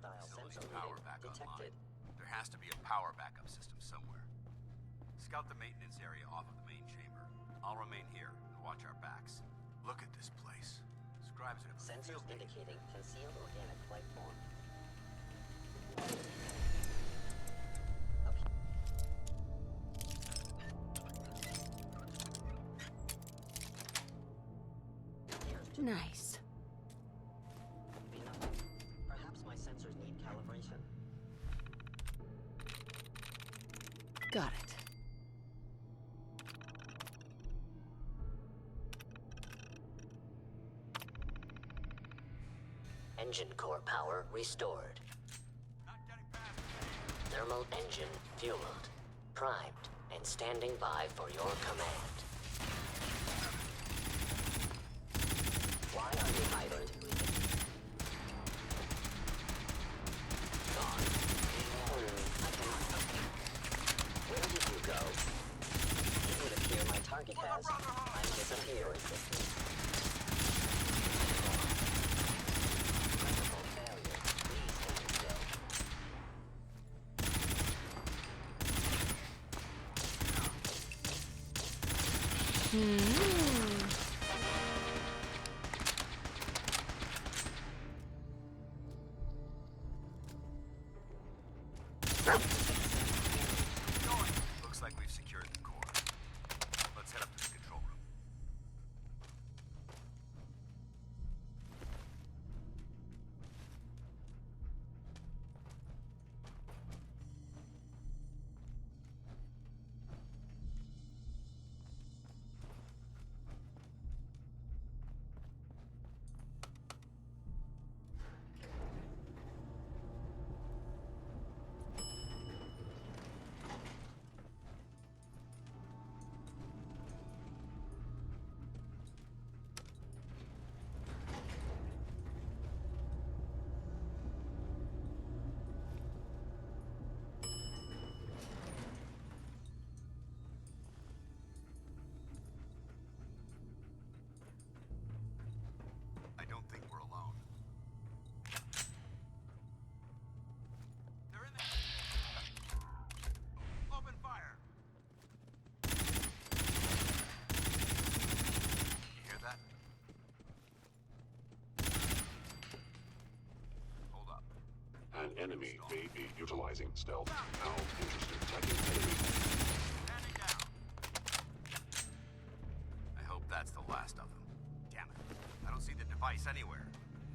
hostile sensor power reading back detected. online. There has to be a power backup system somewhere. Scout the maintenance area off of the main chamber. I'll remain here and watch our backs. Look at this place. Scribes have Sensors indicating concealed organic life form. Nice. Be nothing. Perhaps my sensors need calibration. Got it. Engine core power restored. Not getting past. Thermal engine fueled, primed, and standing by for your command. Why are you hiding? Gone. I cannot. Where did you go? It would appear my target has disappeared. Critical failure. Please stand still. Looks like we've secured the core. Let's head up to the control room. I don't think we're alone. They're in there. Open fire. You hear that? Hold up. An enemy may be utilizing stealth. How interesting attacking enemy. Standing down. I hope that's the last of them. Damn it. I don't see the device anywhere.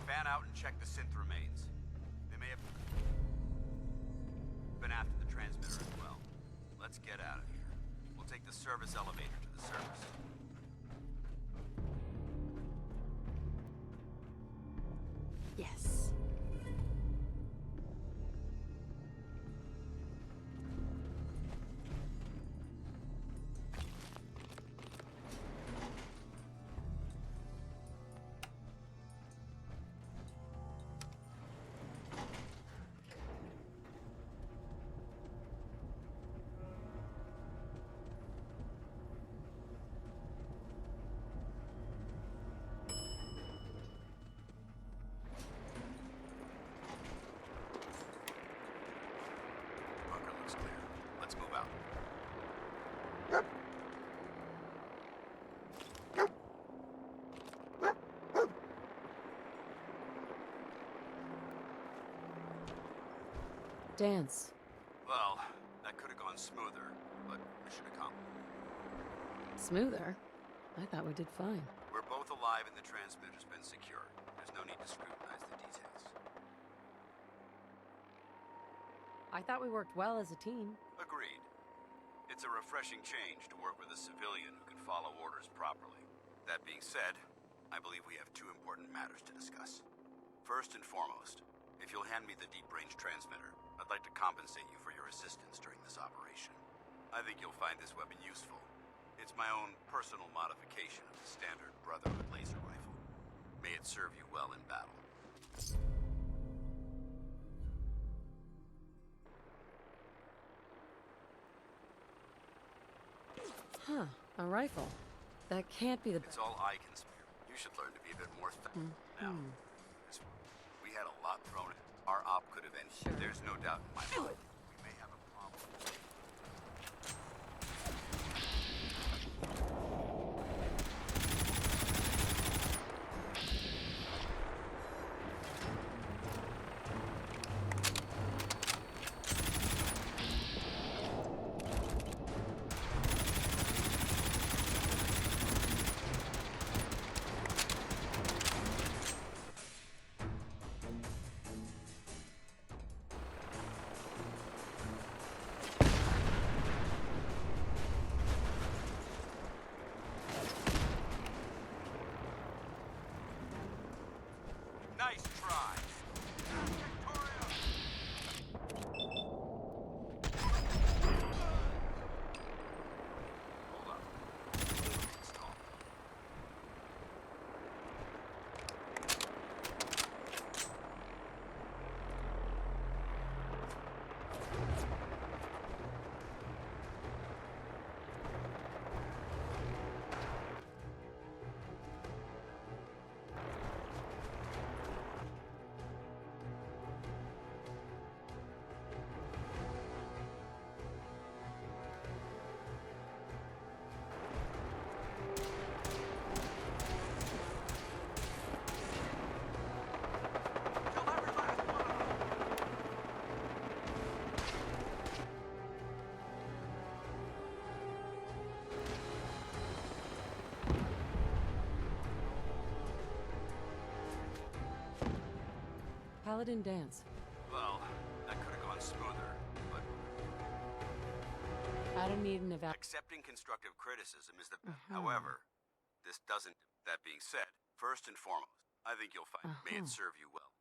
Fan out and check the synth remains. They may have been after the transmitter as well. Let's get out of here. We'll take the service elevator to the surface. Yes. Bunker looks clear. Let's move out. Dance. Well, that could have gone smoother, but mission accomplished. Smoother? I thought we did fine. We're both alive and the transmitter's been secured. There's no need to scrutinize the details. I thought we worked well as a team. Agreed. It's a refreshing change to work with a civilian who can follow orders properly. That being said, I believe we have two important matters to discuss. First and foremost, if you'll hand me the deep-range transmitter, I'd like to compensate you for your assistance during this operation. I think you'll find this weapon useful. It's my own personal modification of the standard Brotherhood laser rifle. May it serve you well in battle. Huh, a rifle. That can't be the... It's all I can spare. You should learn to be a bit more Now, we had a lot thrown at Our op could have ended. Sure. There's no doubt in my mind. We may have a problem. Nice try. Hold up. Install. Paladin dance. Well, that could have gone smoother, but I don't need an evaluation. accepting constructive criticism is the However, this doesn't. That being said, first and foremost, I think you'll find may it serve you well.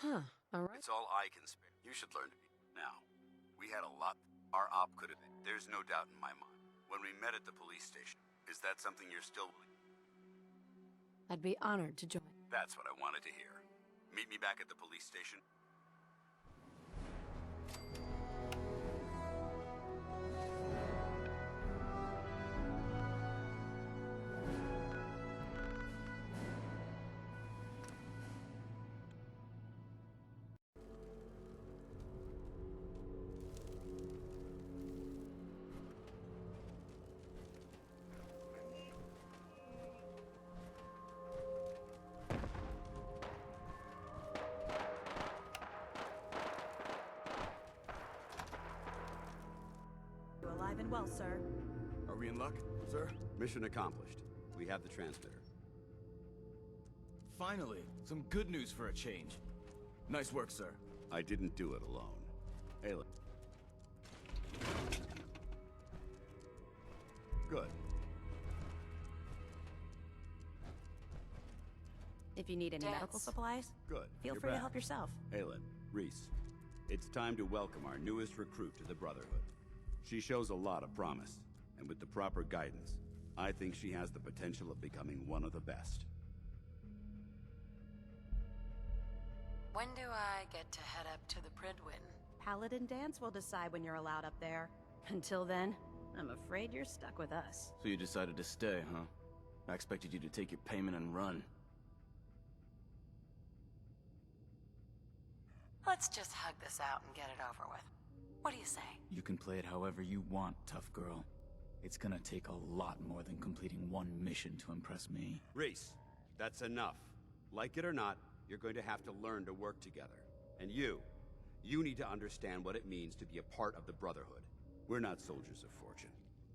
Huh. All right. It's all I can spare. You should learn to be. Now, we had a lot. Our op could have been. There's no doubt in my mind. When we met at the police station, is that something you're still willing? I'd be honored to join. That's what I wanted to hear. Meet me back at the police station. You alive and well, sir. Are we in luck, sir? Mission accomplished. We have the transmitter. Finally, some good news for a change. Nice work, sir. I didn't do it alone. Ayla. Good. If you need any medical Dance. supplies, Good. feel You're free to back. help yourself. Aylin, Reese, it's time to welcome our newest recruit to the Brotherhood. She shows a lot of promise, and with the proper guidance, I think she has the potential of becoming one of the best. When do I get to head up to the Pridwin? Paladin Dance will decide when you're allowed up there. Until then, I'm afraid you're stuck with us. So you decided to stay, huh? I expected you to take your payment and run. Let's just hug this out and get it over with. What do you say? You can play it however you want, tough girl. It's gonna take a lot more than completing one mission to impress me. Reese, that's enough. Like it or not, you're going to have to learn to work together. And you need to understand what it means to be a part of the Brotherhood. We're not soldiers of fortune.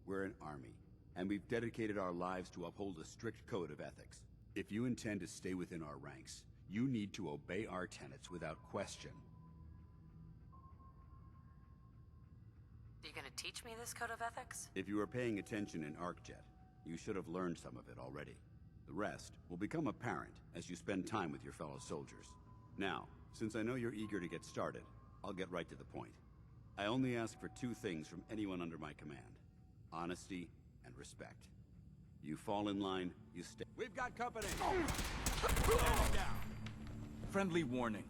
We're an army, and we've dedicated our lives to uphold a strict code of ethics. If you intend to stay within our ranks, you need to obey our tenets without question. Are you gonna teach me this code of ethics? If you were paying attention in ArcJet, you should have learned some of it already. The rest will become apparent as you spend time with your fellow soldiers. Now, since I know you're eager to get started, I'll get right to the point. I only ask for two things from anyone under my command: honesty and respect. You fall in line, you stay. We've got company! Friendly warning.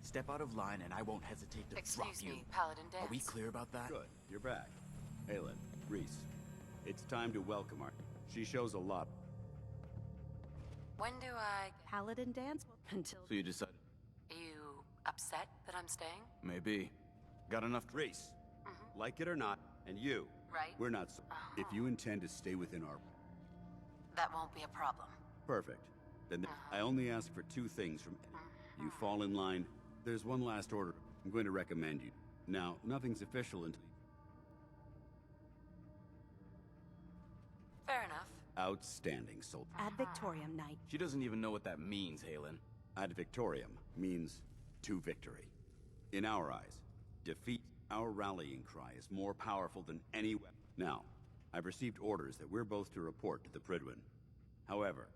Step out of line and I won't hesitate to drop Excuse you. me, Paladin Dance. Are we clear about that? Good, you're back. Aylin, Reese, it's time to welcome her. She shows a lot. When do I... Paladin Dance will... Until... So you decided... set that I'm staying? Maybe. Got enough... Reese, like it or not, and you, Right. we're not... If you intend to stay within our... That won't be a problem. Perfect. Then I only ask for two things from... You fall in line. There's one last order. I'm going to recommend you. Now, nothing's official until... Fair enough. Outstanding, soldier. Ad Victoriam, Knight. She doesn't even know what that means, Halen. Ad Victoriam means to victory. In our eyes, defeat, our rallying cry, is more powerful than any weapon. Now, I've received orders that we're both to report to the Prydwen. However,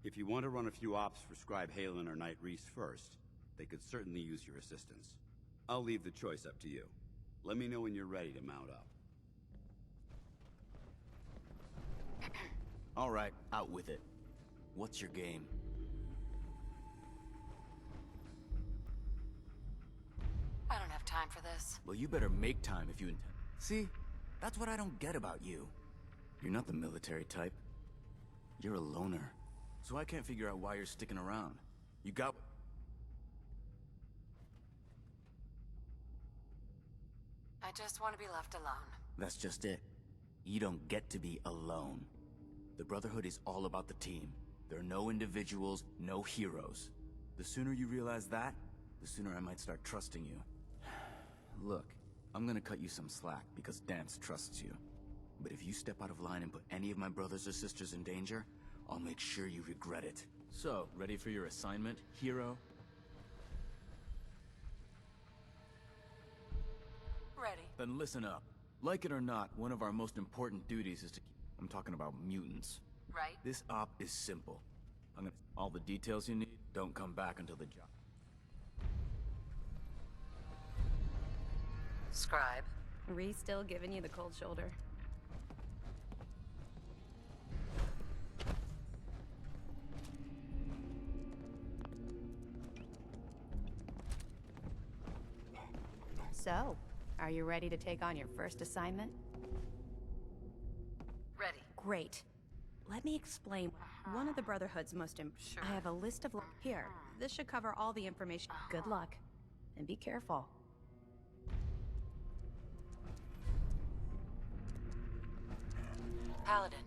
if you want to run a few ops for Scribe Halen or Knight Reese first, they could certainly use your assistance. I'll leave the choice up to you. Let me know when you're ready to mount up. All right, out with it. What's your game? I don't have time for this. Well, you better make time if you intend. See? That's what I don't get about you. You're not the military type. You're a loner. So I can't figure out why you're sticking around. You got... I just want to be left alone. That's just it. You don't get to be alone. The Brotherhood is all about the team. There are no individuals, no heroes. The sooner you realize that, the sooner I might start trusting you. Look, I'm gonna cut you some slack because Dance trusts you. But if you step out of line and put any of my brothers or sisters in danger, I'll make sure you regret it. So, ready for your assignment, hero? Ready. Then listen up. Like it or not, one of our most important duties is to keep... I'm talking about mutants. Right? This op is simple. I'm gonna... All the details you need, don't come back until the job. Scribe. Reese still giving you the cold shoulder. So, are you ready to take on your first assignment? Ready. Great. Let me explain. One of the Brotherhood's most Sure. I have a list of... Here, this should cover all the information. Good luck. And be careful. Paladin.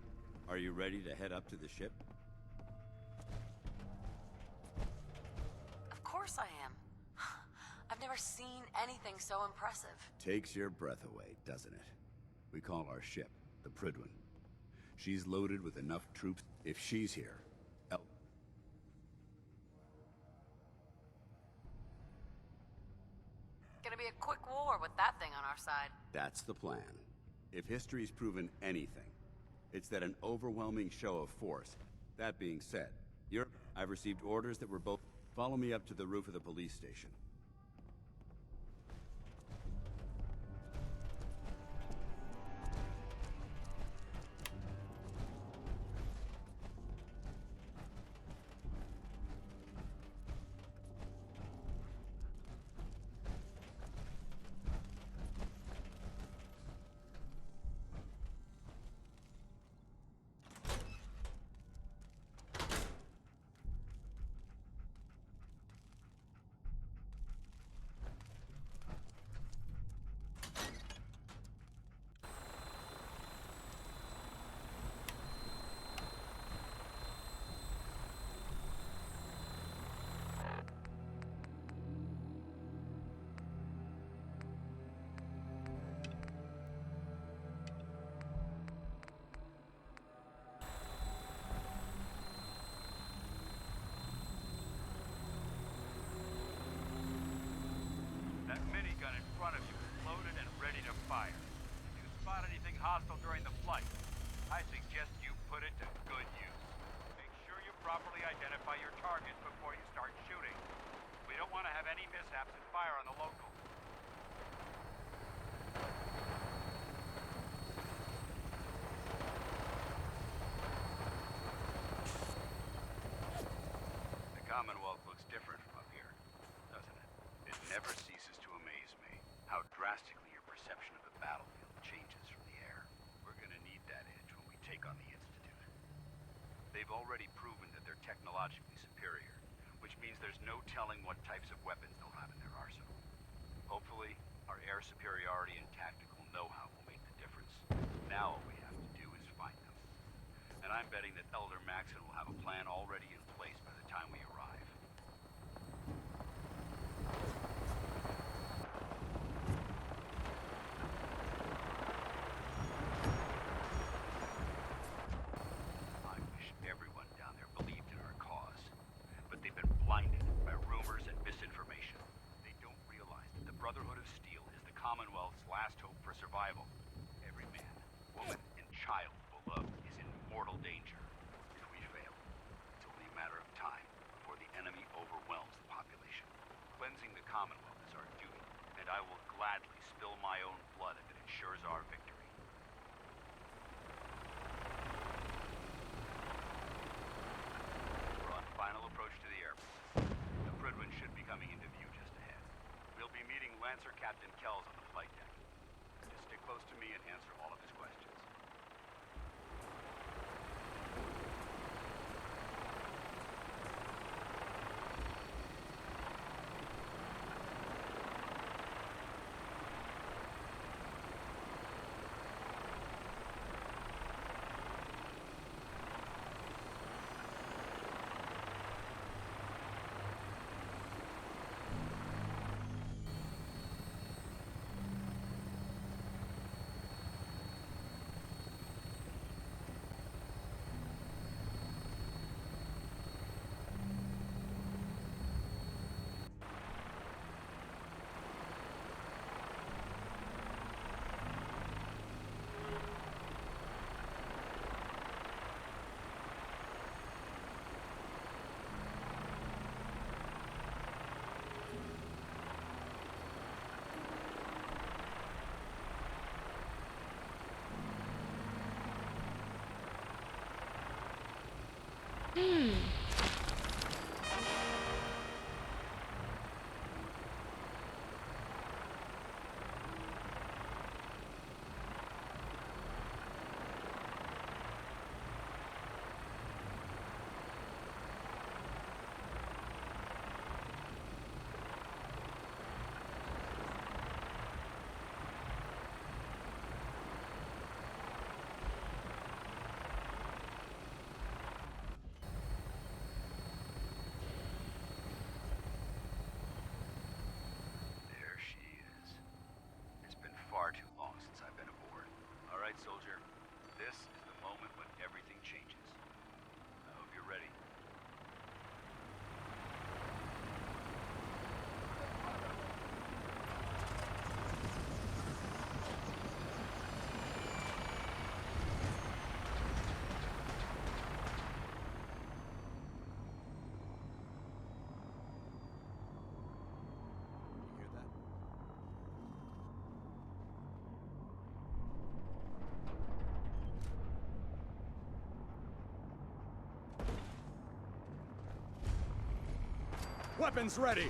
Are you ready to head up to the ship? Of course I am. I've never seen anything so impressive. Takes your breath away, doesn't it? We call our ship the Prydwen. She's loaded with enough troops. If she's here, Gonna be a quick war with that thing on our side. that's the plan. If history's proven anything, it's that an overwhelming show of force. That being said, I've received orders that we're both... Follow me up to the roof of the police station. That minigun in front of you is loaded and ready to fire. If you spot anything hostile during the flight, I suggest you put it to good use. Make sure you properly identify your targets before you start shooting. We don't want to have any mishaps and fire on the locals. The Commonwealth looks different from up here, doesn't it? It never ceases to amaze me how drastically your perception of the battlefield changes from the air. We're gonna need that edge when we take on the Institute. They've already proven that they're technologically superior, which means there's no telling what types of weapons they'll have in their arsenal. Hopefully, our air superiority and tactical know-how will make the difference. Now all we have to do is find them. And I'm betting that Elder Maxon will have a plan already in place by the time we arrive. I wish everyone down there believed in our cause, but they've been blinded by rumors and misinformation. They don't realize that the Brotherhood of Steel is the Commonwealth's last hope for survival. Every man, woman, and child below is in mortal danger. If we fail, it's only a matter of time before the enemy overwhelms the population. Cleansing the Commonwealth is our duty, and I will gladly spill my own blood if it ensures our victory. We're on final approach to the airport. The Prydwen should be coming into view just ahead. We'll be meeting Lancer Captain Kells on the flight deck. Just stick close to me and answer all of his questions. There she is. It's been far too long since I've been aboard. All right, soldier. This is the moment when everything changes. I hope you're ready. You hear that? Weapons ready!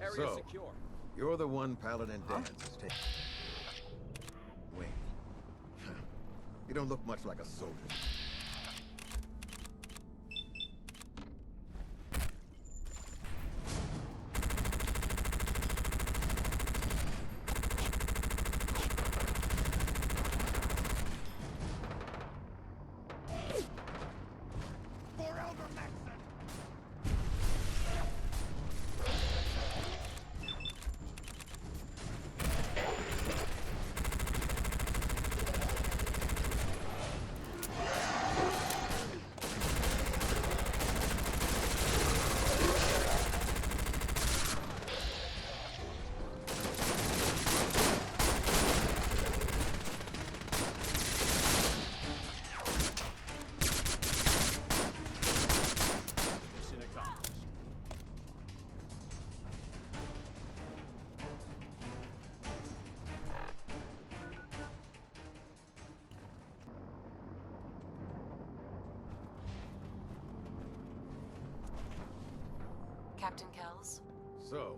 Area secure. You're the one Paladin Dance is taking. Wing. You don't look much like a soldier. For Elder Maxon! Mission accomplished. Captain Kells? So,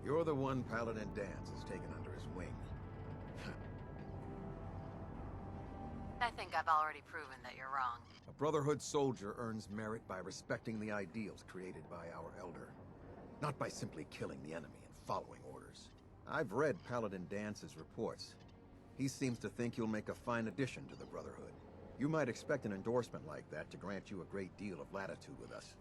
you're the one Paladin Dance has taken under his wing. I think I've already proven that you're wrong. A Brotherhood soldier earns merit by respecting the ideals created by our Elder, not by simply killing the enemy and following orders. I've read Paladin Dance's reports. He seems to think you'll make a fine addition to the Brotherhood. You might expect an endorsement like that to grant you a great deal of latitude with us.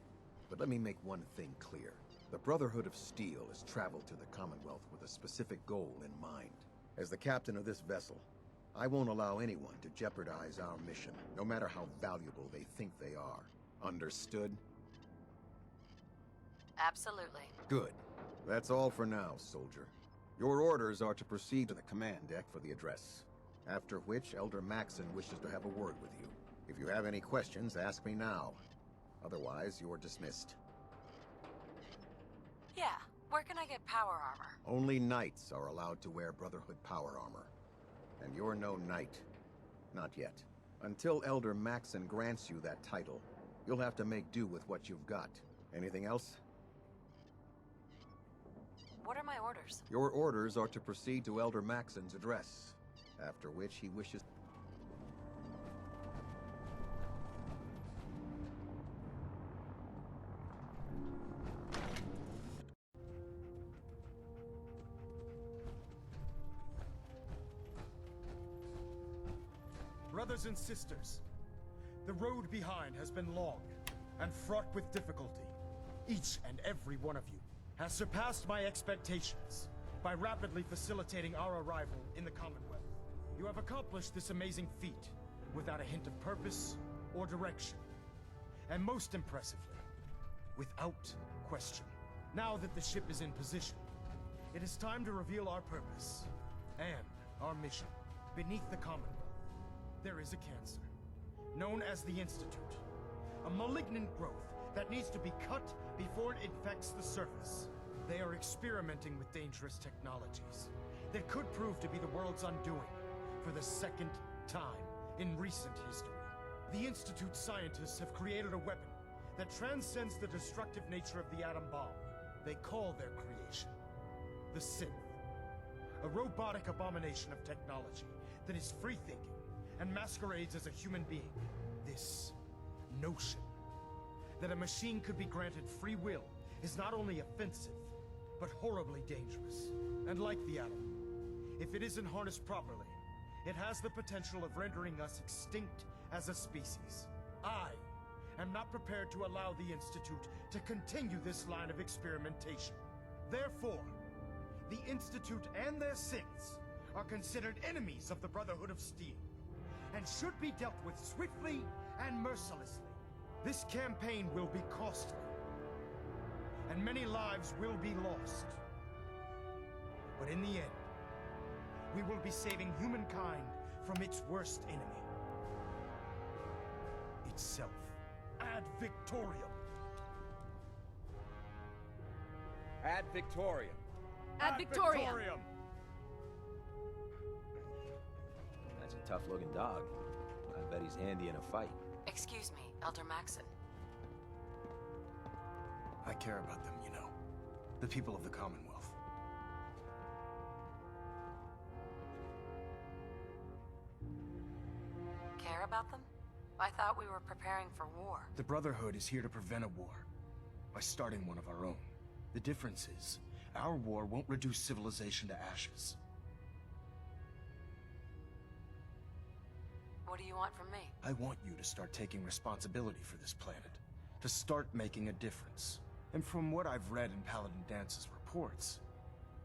But let me make one thing clear. The Brotherhood of Steel has traveled to the Commonwealth with a specific goal in mind. As the captain of this vessel, I won't allow anyone to jeopardize our mission, no matter how valuable they think they are. Understood? Absolutely. Good. That's all for now, soldier. Your orders are to proceed to the command deck for the address, after which Elder Maxon wishes to have a word with you. If you have any questions, ask me now. Otherwise, you're dismissed. Yeah, where can I get power armor? Only knights are allowed to wear Brotherhood power armor. And you're no knight. Not yet. Until Elder Maxon grants you that title, you'll have to make do with what you've got. Anything else? What are my orders? Your orders are to proceed to Elder Maxon's address, after which he wishes... Brothers and sisters, the road behind has been long and fraught with difficulty. Each and every one of you has surpassed my expectations by rapidly facilitating our arrival in the Commonwealth. You have accomplished this amazing feat without a hint of purpose or direction. And most impressively, without question. Now that the ship is in position, it is time to reveal our purpose and our mission. Beneath the Commonwealth, there is a cancer, known as the Institute. A malignant growth that needs to be cut before it infects the surface. They are experimenting with dangerous technologies that could prove to be the world's undoing for the second time in recent history. The Institute's scientists have created a weapon that transcends the destructive nature of the atom bomb. They call their creation the Synth, a robotic abomination of technology that is free-thinking and masquerades as a human being. This notion that a machine could be granted free will is not only offensive, but horribly dangerous. And like the atom, if it isn't harnessed properly, it has the potential of rendering us extinct as a species. I am not prepared to allow the Institute to continue this line of experimentation. Therefore, the Institute and their synths are considered enemies of the Brotherhood of Steel, and should be dealt with swiftly and mercilessly. This campaign will be costly, and many lives will be lost. But in the end, we will be saving humankind from its worst enemy. Itself. Ad Victoriam. Ad Victoriam. Ad Victoriam. That's a tough-looking dog. I bet he's handy in a fight. Excuse me, Elder Maxon. I care about them, you know. The people of the Commonwealth. Care about them? I thought we were preparing for war. The Brotherhood is here to prevent a war by starting one of our own. The difference is, our war won't reduce civilization to ashes. What do you want from me? I want you to start taking responsibility for this planet. To start making a difference. And from what I've read in Paladin Dance's reports,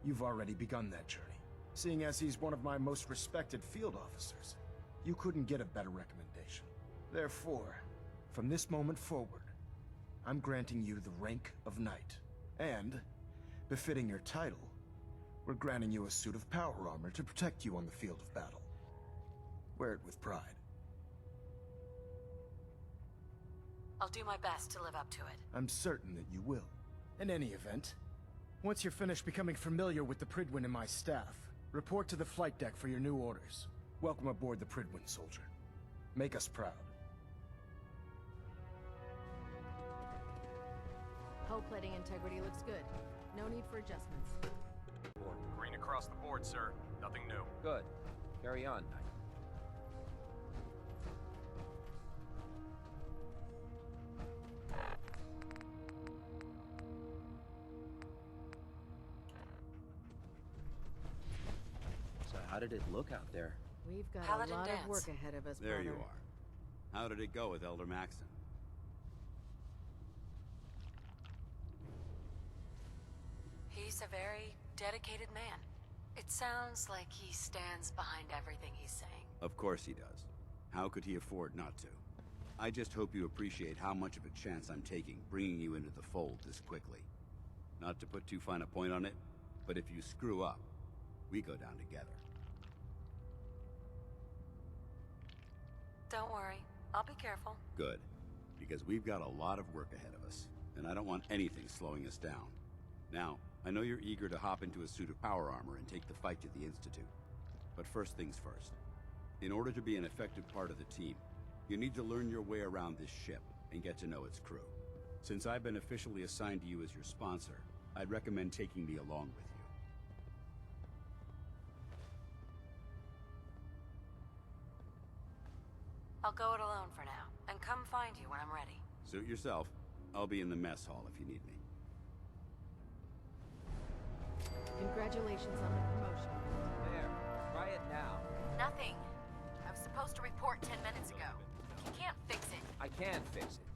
you've already begun that journey. Seeing as he's one of my most respected field officers, you couldn't get a better recommendation. Therefore, from this moment forward, I'm granting you the rank of Knight. And, befitting your title, we're granting you a suit of power armor to protect you on the field of battle. Wear it with pride. I'll do my best to live up to it. I'm certain that you will. In any event, once you're finished becoming familiar with the Pridwin and my staff, report to the flight deck for your new orders. Welcome aboard the Pridwin, soldier. Make us proud. Hull plating integrity looks good. No need for adjustments. Green across the board, sir. Nothing new. Good. Carry on, Knight. did it look out there? We've got Paladin a lot dance. of work ahead of us, There brother. you are. How did it go with Elder Maxon? He's a very dedicated man. It sounds like he stands behind everything he's saying. Of course he does. How could he afford not to? I just hope you appreciate how much of a chance I'm taking bringing you into the fold this quickly. Not to put too fine a point on it, but if you screw up, we go down together. Don't worry. I'll be careful. Good. Because we've got a lot of work ahead of us, and I don't want anything slowing us down. Now, I know you're eager to hop into a suit of power armor and take the fight to the Institute. But first things first. In order to be an effective part of the team, you need to learn your way around this ship and get to know its crew. Since I've been officially assigned to you as your sponsor, I'd recommend taking me along with you. I'll go it alone for now, and come find you when I'm ready. Suit yourself. I'll be in the mess hall if you need me. Congratulations on the promotion. There, try it now. Nothing. I was supposed to report 10 minutes ago. You can't fix it. I can fix it.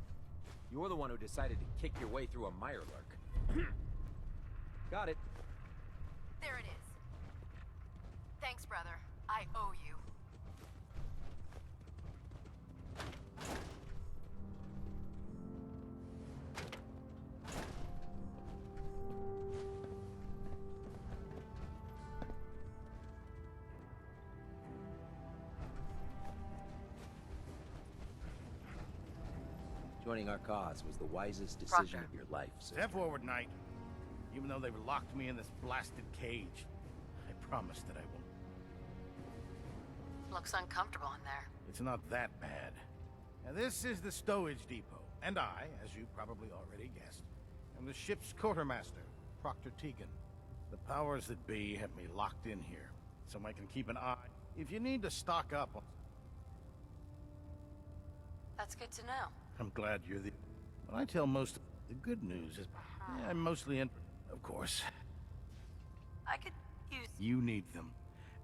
You're the one who decided to kick your way through a Mirelurk. Got it. There it is. Thanks, brother. I owe you. Joining our cause was the wisest decision Proctor. of your life, sir. Step forward, Knight. Even though they've locked me in this blasted cage, I promise that I won't. Looks uncomfortable in there. It's not that bad. Now, this is the stowage depot, and I, as you probably already guessed, am the ship's quartermaster, Proctor Tegan. The powers that be have me locked in here, so I can keep an eye if you need to stock up on... That's good to know. I'm glad you're the... When I tell most of the good news is... Yeah, I'm mostly in... Of course. I could use... You need them,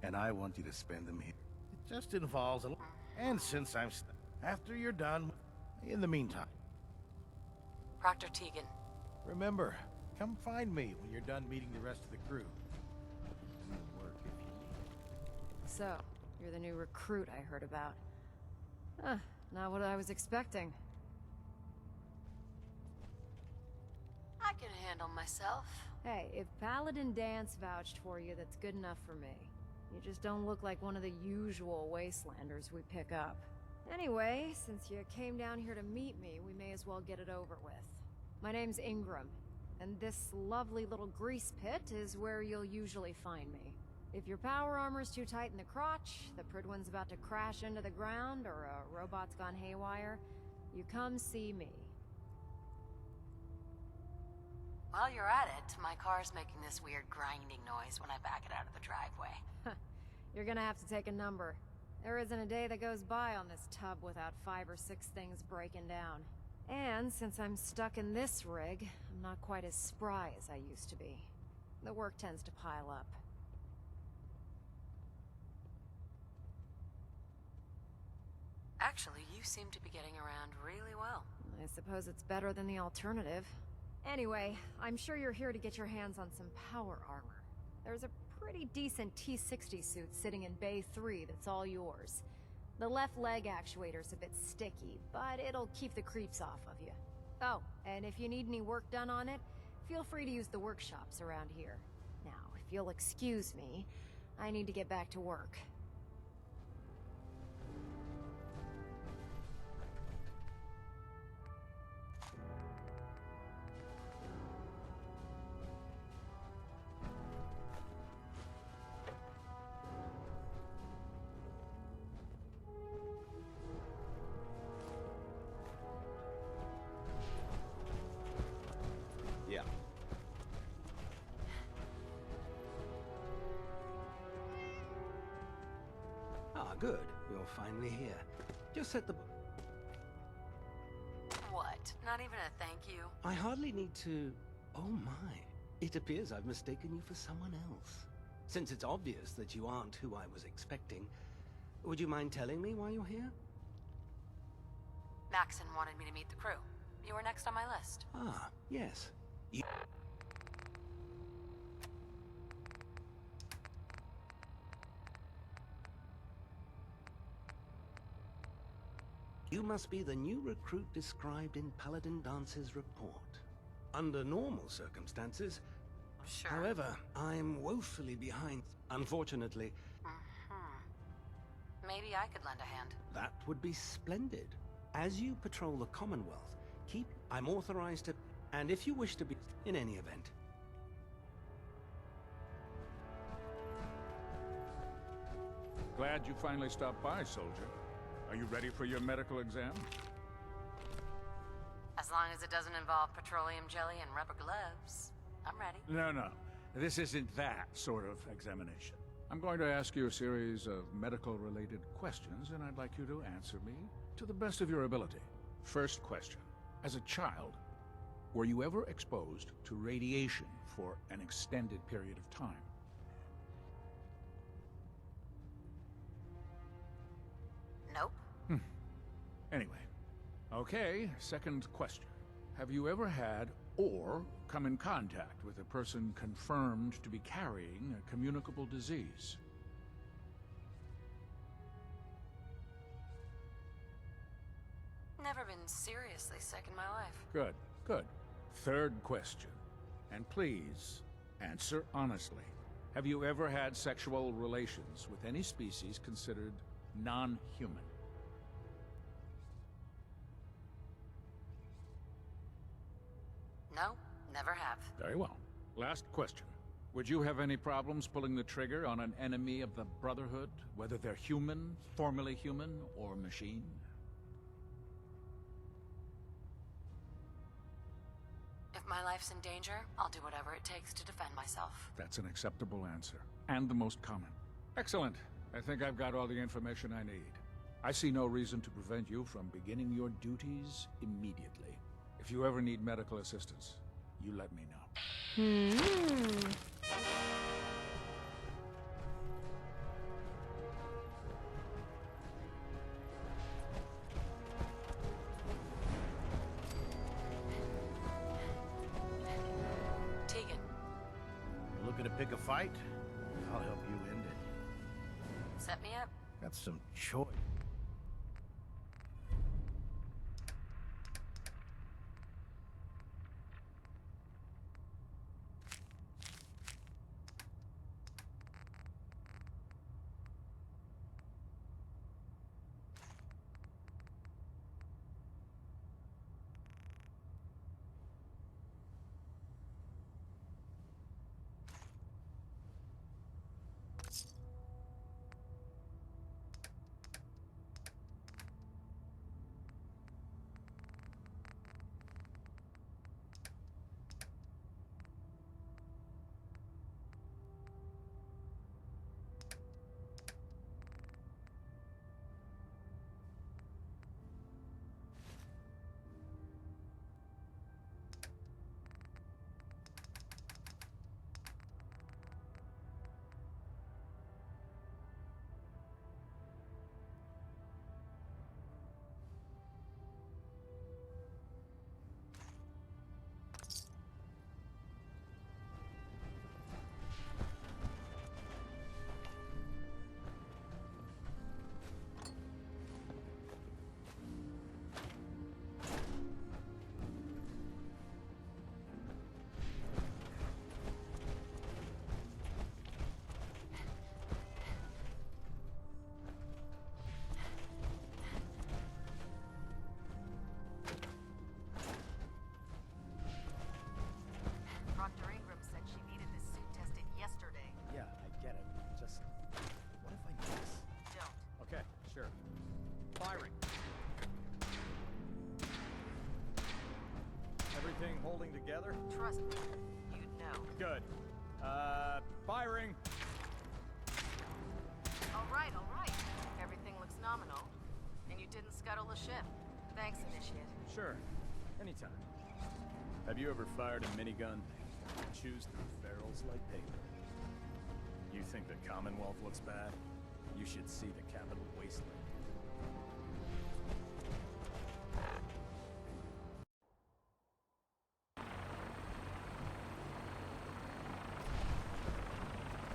and I want you to spend them here. It just involves a... And since I'm... After you're done... In the meantime... Proctor Tegan. Remember, come find me when you're done meeting the rest of the crew. So, you're the new recruit I heard about. Huh, not what I was expecting. I can handle myself. Hey, if Paladin Dance vouched for you, that's good enough for me. You just don't look like one of the usual wastelanders we pick up. Anyway, since you came down here to meet me, we may as well get it over with. My name's Ingram, and this lovely little grease pit is where you'll usually find me. If your power armor's too tight in the crotch, the Pridwin's about to crash into the ground, or a robot's gone haywire, you come see me. While you're at it, my car's making this weird grinding noise when I back it out of the driveway. You're gonna have to take a number. There isn't a day that goes by on this tub without 5 or 6 things breaking down. And since I'm stuck in this rig, I'm not quite as spry as I used to be. The work tends to pile up. Actually, you seem to be getting around really well. I suppose it's better than the alternative. Anyway, I'm sure you're here to get your hands on some power armor. There's a pretty decent T-60 suit sitting in Bay 3 that's all yours. The left leg actuator's a bit sticky, but it'll keep the creeps off of you. Oh, and if you need any work done on it, feel free to use the workshops around here. Now, if you'll excuse me, I need to get back to work. Yeah. Ah, good. You're finally here. Just set the... What? Not even a thank you? I hardly need to... Oh my. It appears I've mistaken you for someone else. Since it's obvious that you aren't who I was expecting, would you mind telling me why you're here? Maxon wanted me to meet the crew. You were next on my list. Ah, yes. You must be the new recruit described in Paladin Dance's report. Under normal circumstances, Sure. however, I'm woefully behind. Unfortunately, Maybe I could lend a hand. that would be splendid. As you patrol the Commonwealth, I'm authorized to, and if you wish to be, in any event. Glad you finally stopped by, soldier. Are you ready for your medical exam? As long as it doesn't involve petroleum jelly and rubber gloves, I'm ready. No. This isn't that sort of examination. I'm going to ask you a series of medical-related questions, and I'd like you to answer me to the best of your ability. First question. As a child, were you ever exposed to radiation for an extended period of time? Nope. Anyway. Okay, second question. Have you ever had or come in contact with a person confirmed to be carrying a communicable disease? Never been seriously sick in my life. Good. Third question. And please, answer honestly. Have you ever had sexual relations with any species considered non-human? No, never have. Very well. Last question. Would you have any problems pulling the trigger on an enemy of the Brotherhood, whether they're human, formerly human, or machine? If my life's in danger, I'll do whatever it takes to defend myself. That's an acceptable answer, and the most common. Excellent. I think I've got all the information I need. I see no reason to prevent you from beginning your duties immediately. If you ever need medical assistance, you let me know. Tegan. Looking to pick a fight? I'll help you end it. Set me up. Got some choice. Holding together? Trust me, you'd know. Good. Firing! All right. Everything looks nominal. And you didn't scuttle the ship. Thanks, Initiate. Sure. Anytime. Have you ever fired a minigun? Chews through barrels like paper. You think the Commonwealth looks bad? You should see the capital wasteland.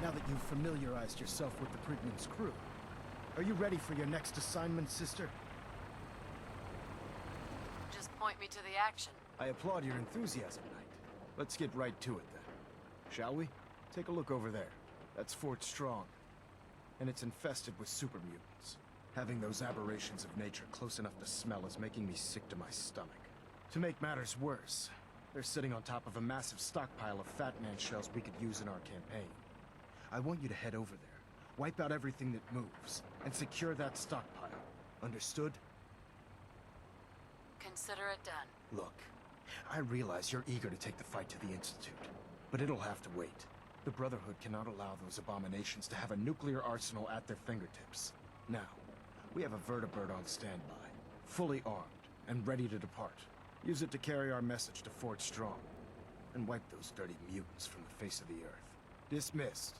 Now that you've familiarized yourself with the Prigman's crew, are you ready for your next assignment, sister? Just point me to the action. I applaud your enthusiasm, Knight. Let's get right to it, then. Shall we? Take a look over there. That's Fort Strong. And it's infested with super mutants. Having those aberrations of nature close enough to smell is making me sick to my stomach. To make matters worse, they're sitting on top of a massive stockpile of Fat Man shells we could use in our campaign. I want you to head over there, wipe out everything that moves, and secure that stockpile. Understood? Consider it done. Look, I realize you're eager to take the fight to the Institute, but it'll have to wait. The Brotherhood cannot allow those abominations to have a nuclear arsenal at their fingertips. Now, we have a vertibird on standby, fully armed, and ready to depart. Use it to carry our message to Fort Strong, and wipe those dirty mutants from the face of the Earth. Dismissed.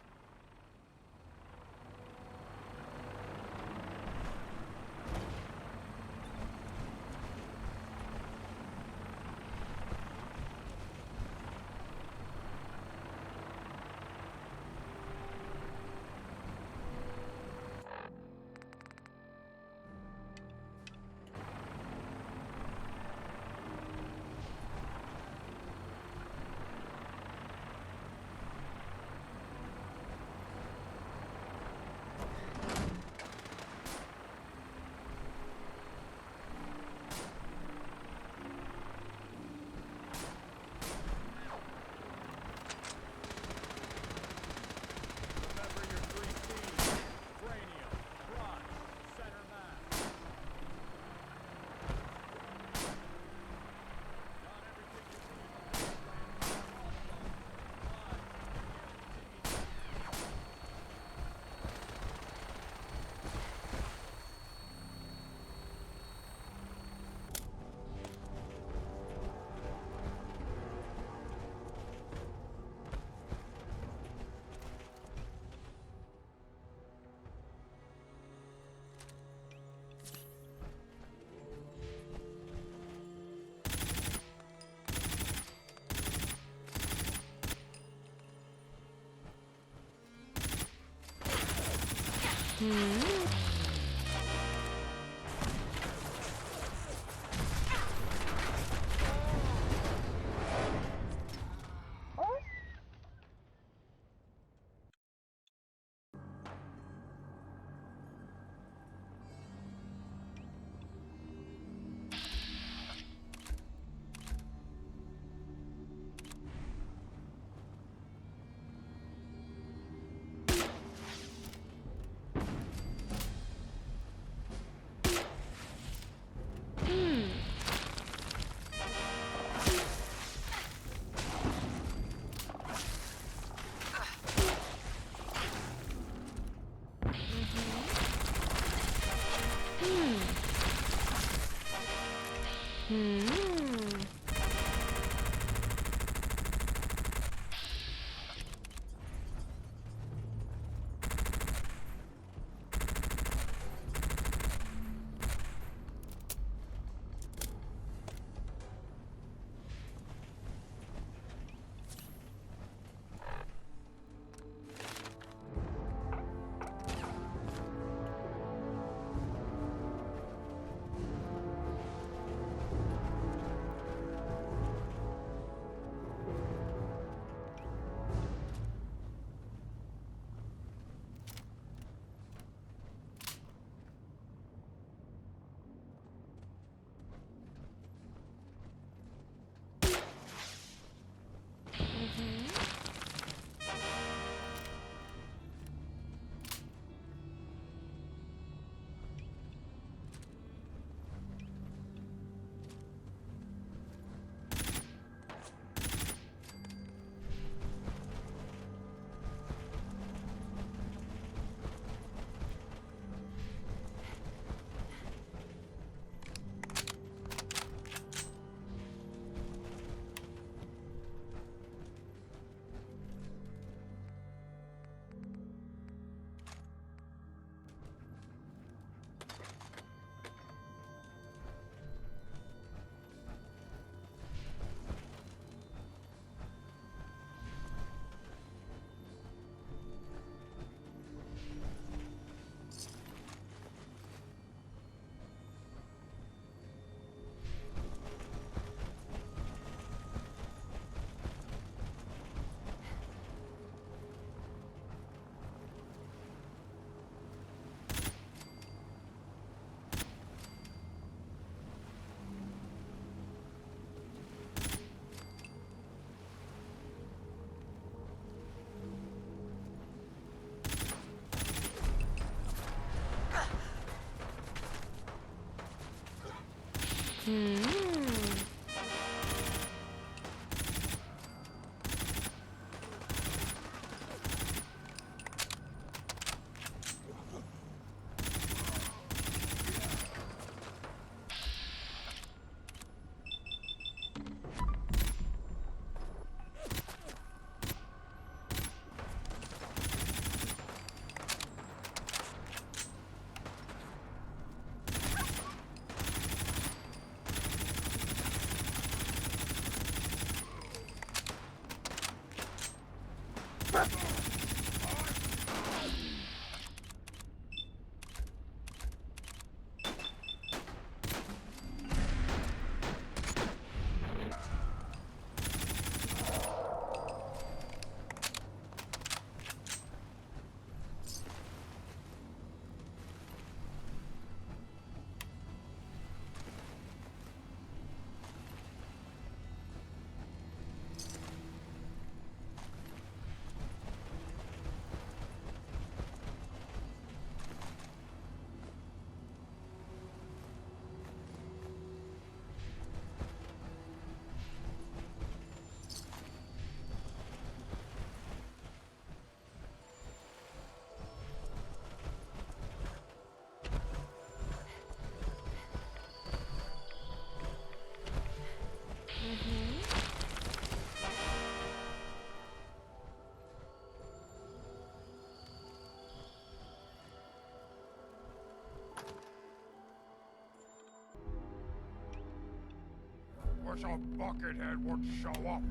Wish a buckethead would show up.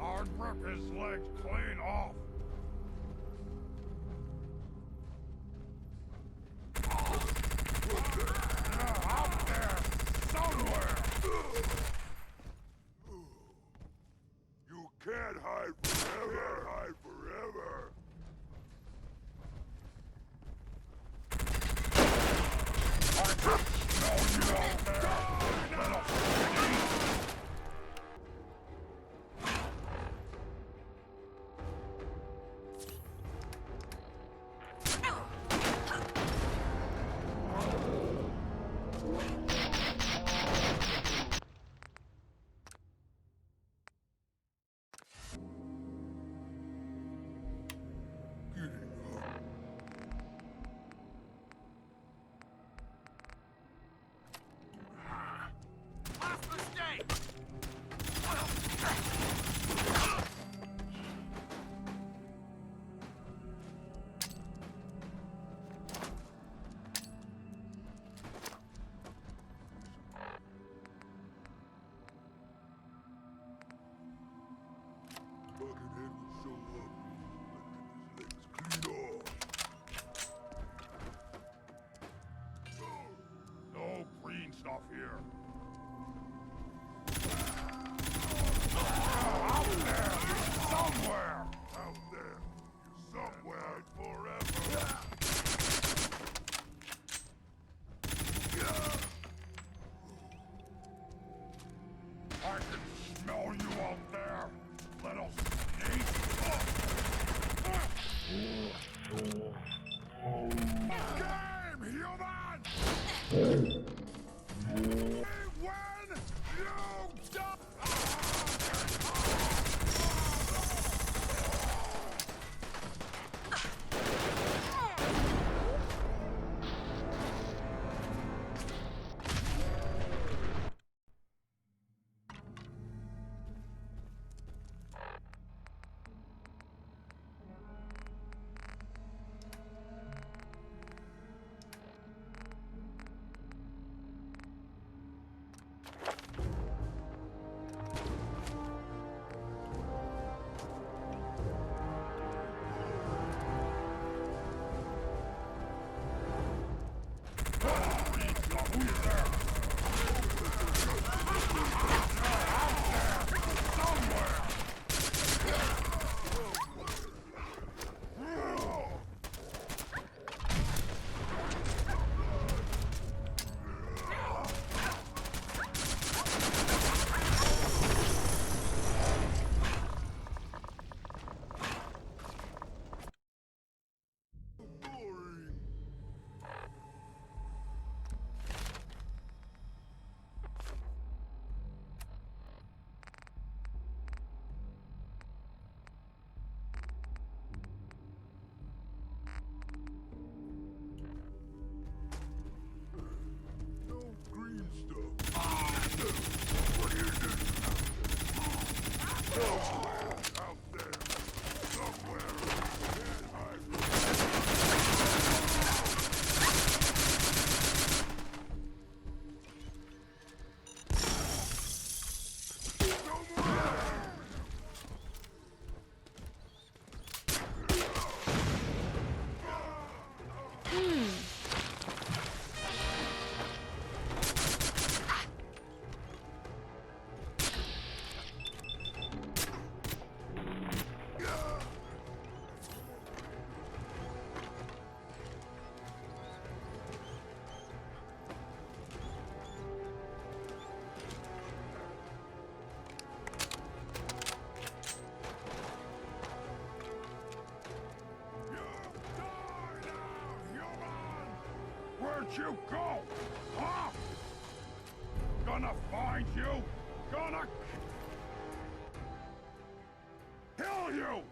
I'd rip his legs clean off. Yeah, out there, somewhere. You can't hide forever. Hide forever. I can smell you out there, little stinky. Buckethead will show up. Let's get his legs clean off. No green stuff here. Out there! Somewhere! Out there! Somewhere forever! I can smell you out there! Little sneak! Game, human! When you die! Where'd you go? Huh? Gonna find you? Gonna kill you!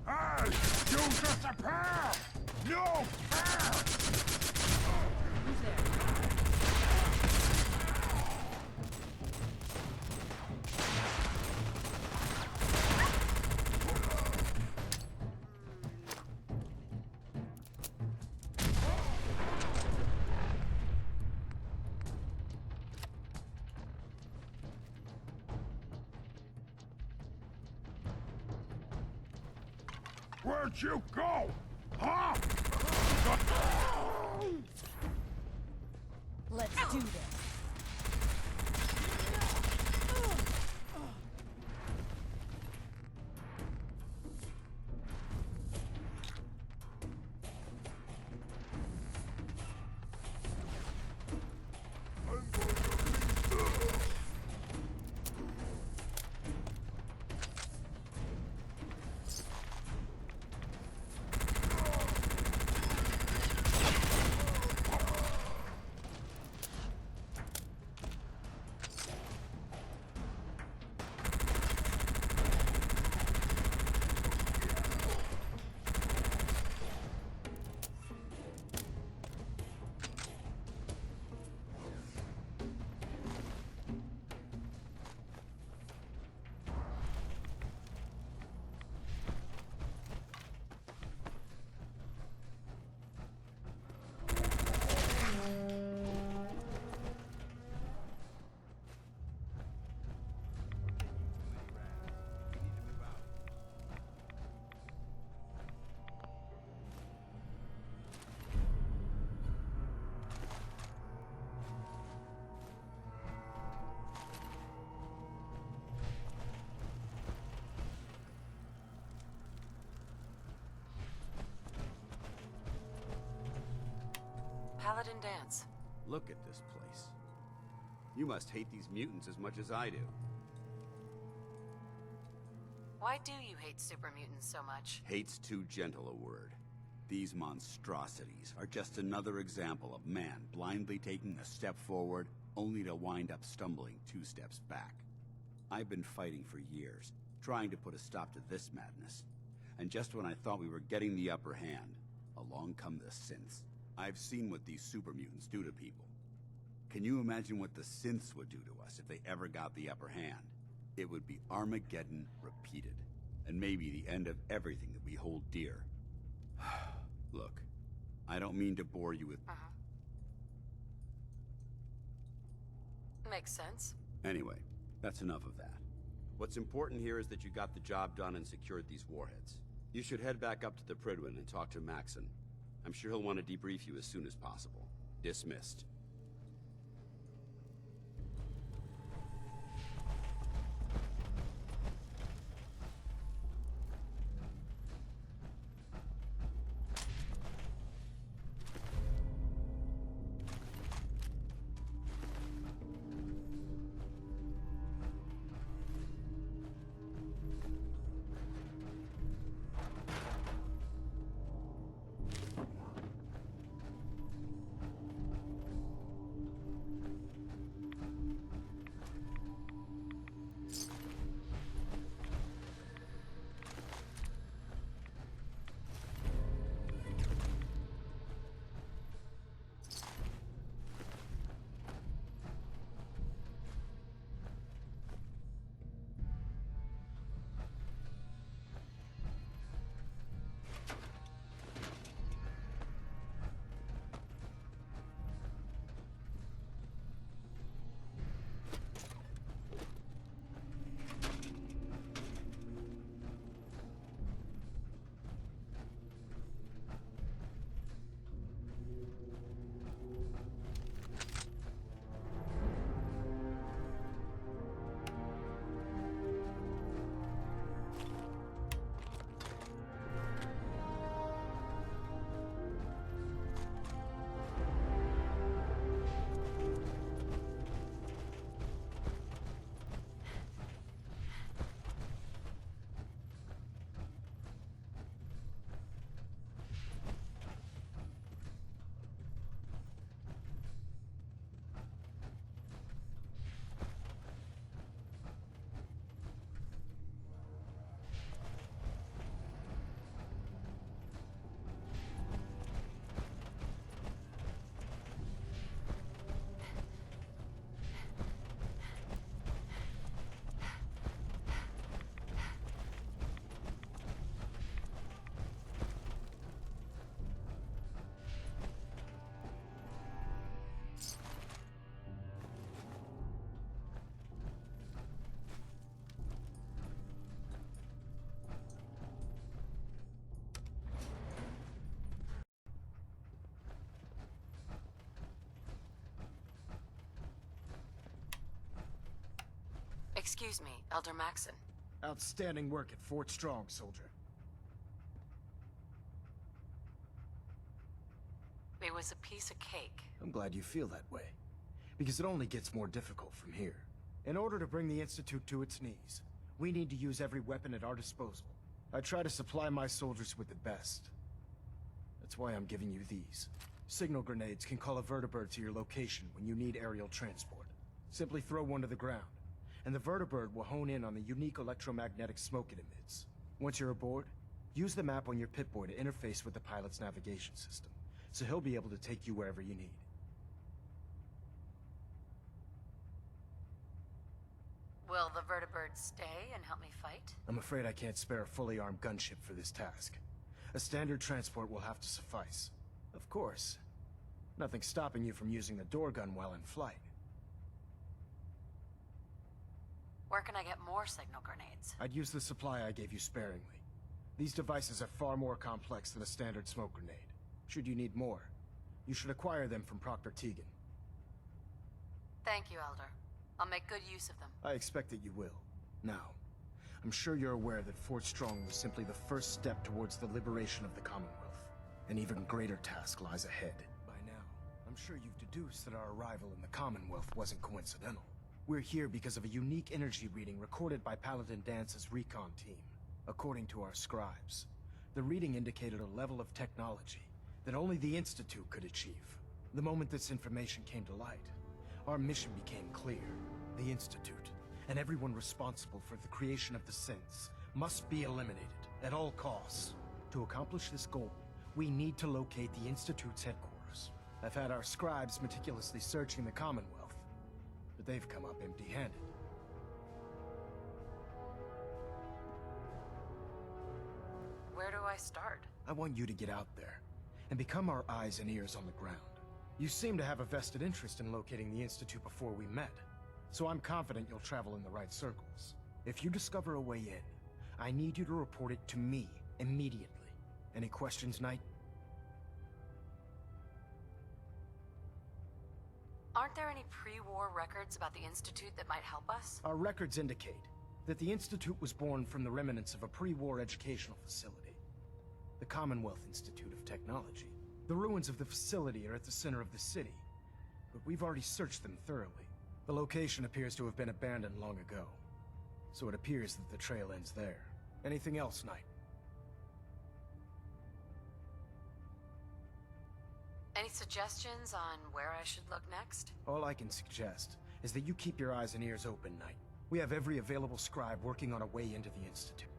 Hey! You disappear! No fair! Who's there? Where'd you go? Huh? Let's do this. Paladin Dance. Look at this place. You must hate these mutants as much as I do. Why do you hate super mutants so much? Hate's too gentle a word. These monstrosities are just another example of man blindly taking a step forward, only to wind up stumbling 2 steps back. I've been fighting for years, trying to put a stop to this madness. And just when I thought we were getting the upper hand, along come the synths. I've seen what these super mutants do to people. Can you imagine what the synths would do to us if they ever got the upper hand? It would be Armageddon repeated, and maybe the end of everything that we hold dear. Look, I don't mean to bore you with... Makes sense. Anyway, that's enough of that. What's important here is that you got the job done and secured these warheads. You should head back up to the Prydwen and talk to Maxon. I'm sure he'll want to debrief you as soon as possible. Dismissed. Excuse me, Elder Maxon. Outstanding work at Fort Strong, soldier. It was a piece of cake. I'm glad you feel that way, because it only gets more difficult from here. In order to bring the Institute to its knees, we need to use every weapon at our disposal. I try to supply my soldiers with the best. That's why I'm giving you these. Signal grenades can call a vertibird to your location when you need aerial transport. Simply throw one to the ground, and the vertibird will hone in on the unique electromagnetic smoke it emits. Once you're aboard, use the map on your Pip-Boy to interface with the pilot's navigation system, so he'll be able to take you wherever you need. Will the vertibird stay and help me fight? I'm afraid I can't spare a fully armed gunship for this task. A standard transport will have to suffice. Of course, nothing's stopping you from using the door gun while in flight. Where can I get more signal grenades? I'd use the supply I gave you sparingly. These devices are far more complex than a standard smoke grenade. Should you need more, you should acquire them from Proctor Tegan. Thank you, Elder. I'll make good use of them. I expect that you will. Now, I'm sure you're aware that Fort Strong was simply the first step towards the liberation of the Commonwealth. An even greater task lies ahead. By now, I'm I'm sure you've deduced that our arrival in the Commonwealth wasn't coincidental. We're here because of a unique energy reading recorded by Paladin Dance's recon team. According to our scribes, the reading indicated a level of technology that only the Institute could achieve. The moment this information came to light, our mission became clear. The Institute, and everyone responsible for the creation of the synths, must be eliminated at all costs. To accomplish this goal, we need to locate the Institute's headquarters. I've had our scribes meticulously searching the Commonwealth, but they've come up empty-handed. Where do I start? I want you to get out there and become our eyes and ears on the ground. You seem to have a vested interest in locating the Institute before we met, so I'm confident you'll travel in the right circles. If you discover a way in, I need you to report it to me immediately. Any questions, Knight? Aren't there any pre-war records about the Institute that might help us? Our records indicate that the Institute was born from the remnants of a pre-war educational facility, the Commonwealth Institute of Technology. The ruins of the facility are at the center of the city, but we've already searched them thoroughly. The location appears to have been abandoned long ago, so it appears that the trail ends there. Anything else, Knight? Any suggestions on where I should look next? All I can suggest is that you keep your eyes and ears open, Knight. We have every available scribe working on a way into the Institute.